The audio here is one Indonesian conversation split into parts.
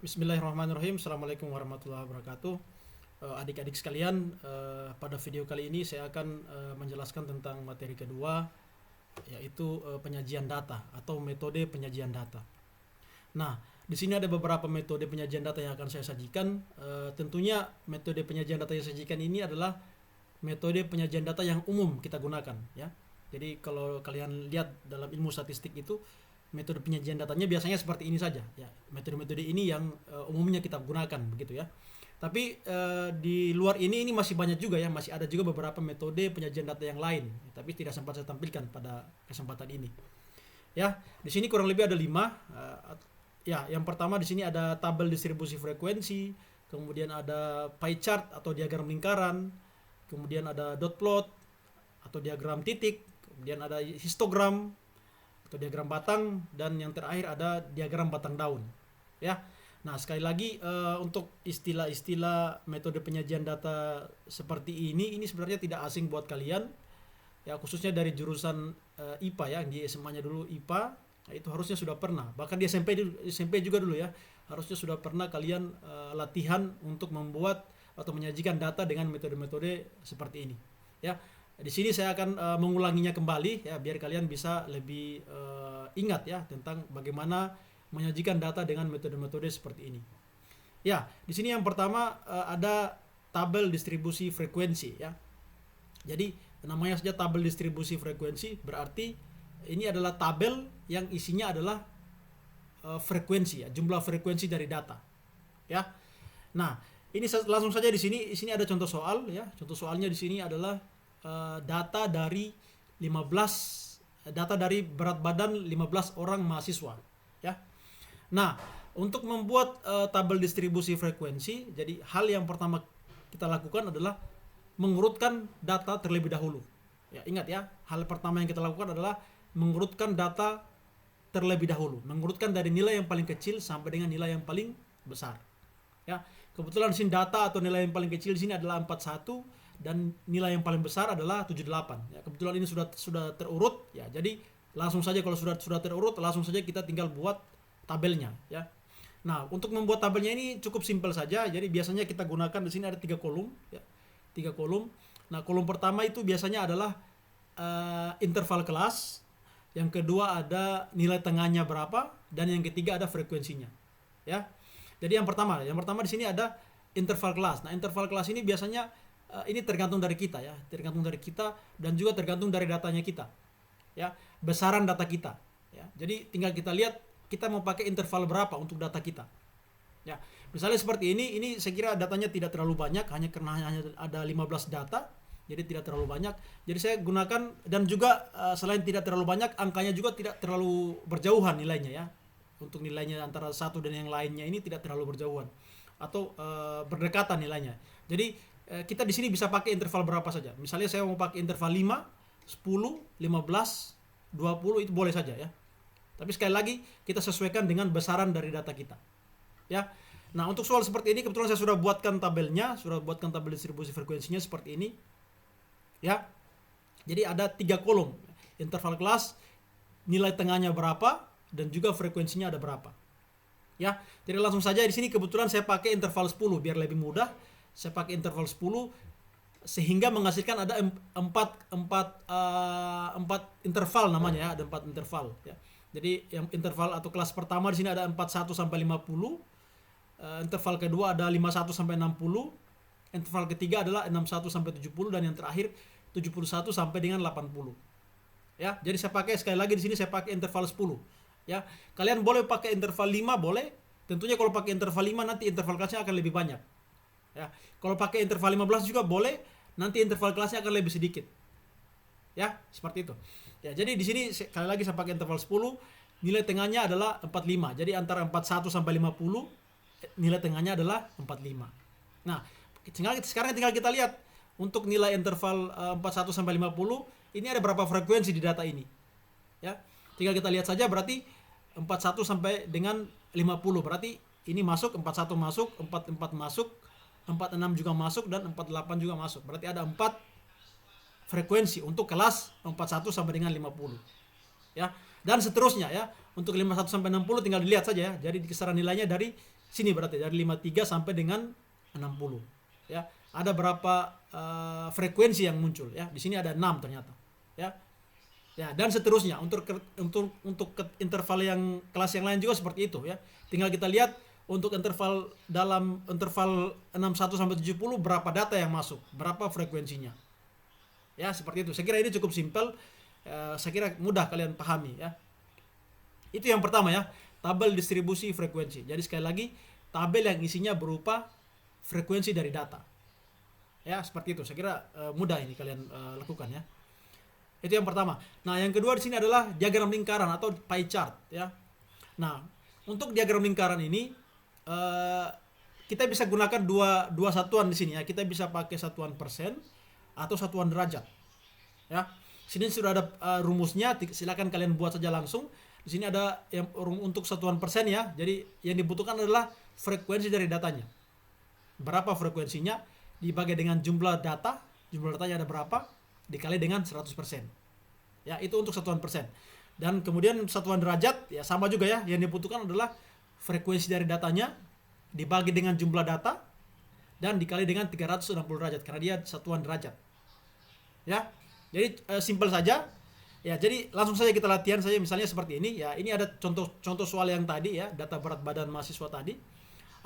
Bismillahirrahmanirrahim. Assalamualaikum warahmatullahi wabarakatuh. Adik-adik sekalian, pada video kali ini saya akan menjelaskan tentang materi kedua, yaitu penyajian data atau metode penyajian data. Nah, di sini ada beberapa metode penyajian data yang akan saya sajikan. Tentunya metode penyajian data yang saya sajikan ini adalah metode penyajian data yang umum kita gunakan, ya. Jadi kalau kalian lihat dalam ilmu statistik itu, metode penyajian datanya biasanya seperti ini saja, ya. Metode-metode ini yang umumnya kita gunakan, begitu ya. Tapi di luar ini masih banyak juga, ya, masih ada juga beberapa metode penyajian data yang lain, tapi tidak sempat saya tampilkan pada kesempatan ini. Ya, di sini kurang lebih ada 5. Ya, yang pertama di sini ada tabel distribusi frekuensi, kemudian ada pie chart atau diagram lingkaran, kemudian ada dot plot atau diagram titik, kemudian ada histogram atau diagram batang, dan yang terakhir ada diagram batang daun, ya. Nah, sekali lagi untuk istilah-istilah metode penyajian data seperti ini sebenarnya tidak asing buat kalian, ya, khususnya dari jurusan IPA, ya, di SMA-nya dulu IPA. Nah, itu harusnya sudah pernah, bahkan di SMP juga dulu, ya, harusnya sudah pernah kalian latihan untuk membuat atau menyajikan data dengan metode-metode seperti ini, ya. Di sini saya akan mengulanginya kembali, ya, biar kalian bisa lebih ingat, ya, tentang bagaimana menyajikan data dengan metode-metode seperti ini. Ya, di sini yang pertama ada tabel distribusi frekuensi, ya. Jadi namanya saja tabel distribusi frekuensi, berarti ini adalah tabel yang isinya adalah frekuensi, ya, jumlah frekuensi dari data, ya. Nah, ini langsung saja di sini ada contoh soal, ya. Contoh soalnya di sini adalah data dari berat badan 15 orang mahasiswa, ya. Nah, untuk membuat tabel distribusi frekuensi, jadi hal yang pertama kita lakukan adalah mengurutkan data terlebih dahulu. Ya, ingat, ya, hal pertama yang kita lakukan adalah mengurutkan data terlebih dahulu, mengurutkan dari nilai yang paling kecil sampai dengan nilai yang paling besar. Ya, kebetulan di sini data atau nilai yang paling kecil di sini adalah 41 dan nilai yang paling besar adalah 78. Ya, kebetulan ini sudah terurut, ya. Jadi langsung saja kalau sudah terurut, langsung saja kita tinggal buat tabelnya, ya. Nah, untuk membuat tabelnya ini cukup simpel saja. Jadi biasanya kita gunakan di sini ada 3 kolom, ya. 3 kolom. Nah, kolom pertama itu biasanya adalah interval kelas, yang kedua ada nilai tengahnya berapa, dan yang ketiga ada frekuensinya, ya. Jadi yang pertama di sini ada interval kelas. Nah, interval kelas ini biasanya ini tergantung dari kita, ya, tergantung dari kita dan juga tergantung dari datanya kita, ya, besaran data kita, ya. Jadi tinggal kita lihat kita mau pakai interval berapa untuk data kita, ya. Misalnya seperti ini saya kira datanya tidak terlalu banyak, hanya ada 15 data, jadi tidak terlalu banyak. Jadi saya gunakan, dan juga selain tidak terlalu banyak, angkanya juga tidak terlalu berjauhan nilainya, ya. Untuk nilainya antara satu dan yang lainnya ini tidak terlalu berjauhan atau berdekatan nilainya. Jadi kita di sini bisa pakai interval berapa saja. Misalnya saya mau pakai interval 5, 10, 15, 20, itu boleh saja, ya. Tapi sekali lagi kita sesuaikan dengan besaran dari data kita, ya. Nah, untuk soal seperti ini kebetulan saya sudah buatkan tabelnya, tabel distribusi frekuensinya seperti ini, ya. Jadi ada 3 kolom, interval kelas, nilai tengahnya berapa, dan juga frekuensinya ada berapa, ya. Jadi langsung saja di sini kebetulan saya pakai interval 10 biar lebih mudah. Saya pakai interval 10 sehingga menghasilkan ada 4 interval namanya, ya, ada 4 interval, ya. Jadi yang interval atau kelas pertama di sini ada 41 sampai 50, interval kedua ada 51 sampai 60, interval ketiga adalah 61 sampai 70, dan yang terakhir 71 sampai dengan 80. Ya, jadi saya pakai sekali lagi di sini saya pakai interval 10, ya. Kalian boleh pakai interval 5, boleh. Tentunya kalau pakai interval 5 nanti interval kelasnya akan lebih banyak. Ya, kalau pakai interval 15 juga boleh, nanti interval kelasnya akan lebih sedikit. Ya, seperti itu. Ya, jadi di sini sekali lagi saya pakai interval 10, nilai tengahnya adalah 45. Jadi antara 41 sampai 50 nilai tengahnya adalah 45. Nah, sekarang tinggal kita lihat untuk nilai interval 41 sampai 50 ini ada berapa frekuensi di data ini. Ya. Tinggal kita lihat saja, berarti 41 sampai dengan 50 berarti ini masuk, 41 masuk, 44 masuk, 46 juga masuk, dan 48 juga masuk. Berarti ada 4 frekuensi untuk kelas 41 sampai dengan 50. Ya. Dan seterusnya ya. Untuk 51 sampai 60 tinggal dilihat saja ya. Jadi kisaran nilainya dari sini berarti dari 53 sampai dengan 60 ya. Ada berapa frekuensi yang muncul ya. Di sini ada 6 ternyata ya. Ya, dan seterusnya untuk interval yang kelas yang lain juga seperti itu ya. Tinggal kita lihat untuk dalam interval 61 sampai 70 berapa data yang masuk, berapa frekuensinya. Ya, seperti itu. Saya kira ini cukup simpel. Saya kira mudah kalian pahami ya. Itu yang pertama ya, tabel distribusi frekuensi. Jadi sekali lagi, tabel yang isinya berupa frekuensi dari data. Ya, seperti itu. Saya kira mudah ini kalian lakukan ya. Itu yang pertama. Nah, yang kedua di sini adalah diagram lingkaran atau pie chart ya. Nah, untuk diagram lingkaran ini kita bisa gunakan dua satuan di sini ya. Kita bisa pakai satuan persen atau satuan derajat. Ya. Sini sudah ada rumusnya, silakan kalian buat saja langsung. Di sini ada yang untuk satuan persen ya. Jadi yang dibutuhkan adalah frekuensi dari datanya. Berapa frekuensinya dibagi dengan jumlah datanya ada berapa dikali dengan 100%. Ya, itu untuk satuan persen. Dan kemudian satuan derajat ya sama juga ya, yang dibutuhkan adalah frekuensi dari datanya dibagi dengan jumlah data dan dikali dengan 360 derajat karena dia satuan derajat. Ya. Jadi simpel saja. Ya, jadi langsung saja kita latihan saja misalnya seperti ini ya. Ini ada contoh soal yang tadi ya, data berat badan mahasiswa tadi.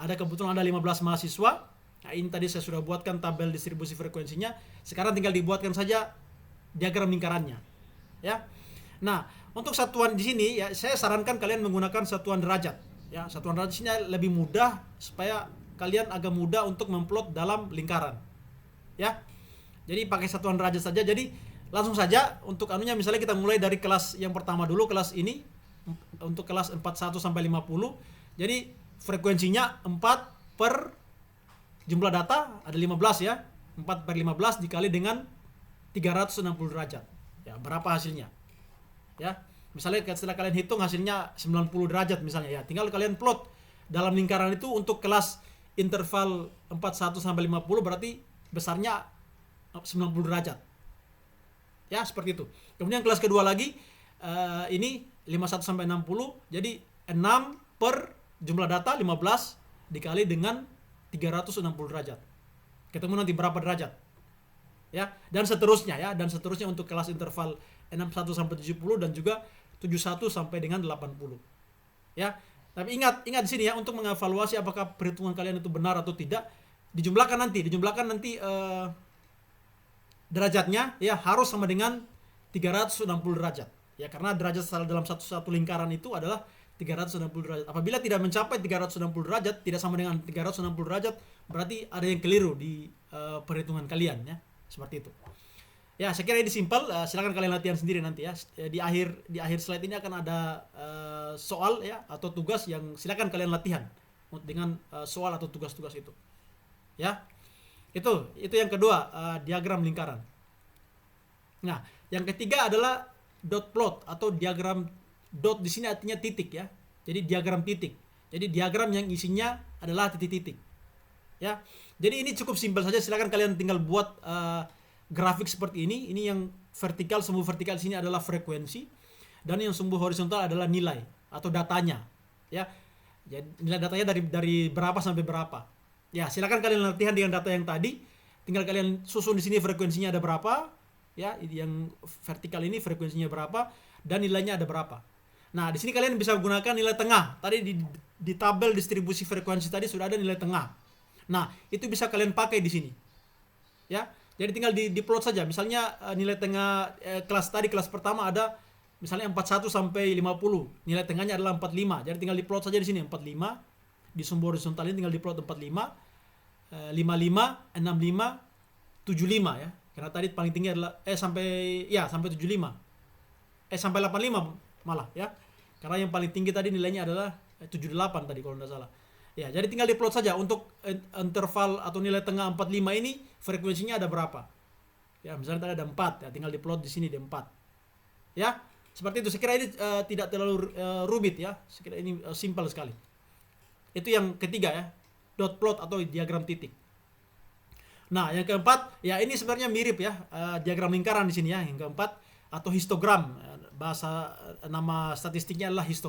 Ada kebetulan ada 15 mahasiswa. Nah, ini tadi saya sudah buatkan tabel distribusi frekuensinya. Sekarang tinggal dibuatkan saja diagram lingkarannya. Ya. Nah, untuk satuan di sini ya saya sarankan kalian menggunakan satuan derajat. Ya, satuan derajat ini lebih mudah supaya kalian agak mudah untuk memplot dalam lingkaran. Ya. Jadi pakai satuan derajat saja. Jadi langsung saja untuk anunya misalnya kita mulai dari kelas yang pertama dulu, kelas ini untuk kelas 41 sampai 50. Jadi frekuensinya 4 per jumlah data ada 15 ya. 4 per 15 dikali dengan 360 derajat. Ya, berapa hasilnya? Ya. Misalnya setelah kalian hitung hasilnya 90 derajat misalnya ya. Tinggal kalian plot dalam lingkaran itu untuk kelas interval 41 sampai 50 berarti besarnya 90 derajat. Ya, seperti itu. Kemudian kelas kedua lagi ini 51 sampai 60. Jadi 6 per jumlah data 15 dikali dengan 360 derajat. Ketemu nanti berapa derajat. Ya, dan seterusnya ya, dan seterusnya untuk kelas interval 61 sampai 70 dan juga 71 sampai dengan 80. Ya. Tapi ingat di sini ya untuk mengevaluasi apakah perhitungan kalian itu benar atau tidak, dijumlahkan nanti derajatnya ya harus sama dengan 360 derajat. Ya, karena derajat dalam satu lingkaran itu adalah 360 derajat. Apabila tidak mencapai 360 derajat, tidak sama dengan 360 derajat, berarti ada yang keliru di perhitungan kalian ya. Seperti itu. Ya, saya kira ini simpel. Silakan kalian latihan sendiri nanti ya. Di akhir slide ini akan ada soal ya atau tugas yang silakan kalian latihan dengan soal atau tugas-tugas itu. Ya. Itu yang kedua, diagram lingkaran. Nah, yang ketiga adalah dot plot atau diagram dot di sini artinya titik ya. Jadi diagram titik. Jadi diagram yang isinya adalah titik-titik. Ya. Jadi ini cukup simpel saja. Silakan kalian tinggal buat grafik seperti ini. Ini yang vertikal, sumbu vertikal di sini adalah frekuensi dan yang sumbu horizontal adalah nilai atau datanya. Ya. Jadi nilai datanya dari berapa sampai berapa. Ya, silakan kalian latihan dengan data yang tadi. Tinggal kalian susun di sini frekuensinya ada berapa. Ya, yang vertikal ini frekuensinya berapa dan nilainya ada berapa. Nah, di sini kalian bisa gunakan nilai tengah. Tadi di tabel distribusi frekuensi tadi sudah ada nilai tengah. Nah, itu bisa kalian pakai di sini. Ya. Jadi tinggal diplot saja. Misalnya nilai tengah kelas pertama ada misalnya 41 sampai 50. Nilai tengahnya adalah 45. Jadi tinggal diplot saja di sini 45. Di sumbu horizontal ini tinggal diplot 45, 55, 65, 75 ya. Karena tadi paling tinggi adalah sampai 75. Sampai 85 malah ya. Karena yang paling tinggi tadi nilainya adalah 78 tadi kalau tidak salah. Ya, jadi tinggal diplot saja untuk interval atau nilai tengah 45 ini frekuensinya ada berapa. Ya, misalnya tadi ada 4, ya tinggal diplot di sini di 4. Ya, seperti itu. Saya kira ini tidak terlalu rumit ya. Saya kira ini simpel sekali. Itu yang ketiga ya, dot plot atau diagram titik. Nah, yang keempat, ya ini sebenarnya mirip ya, diagram lingkaran di sini ya. Yang keempat atau histogram, bahasa nama statistiknya adalah histogram.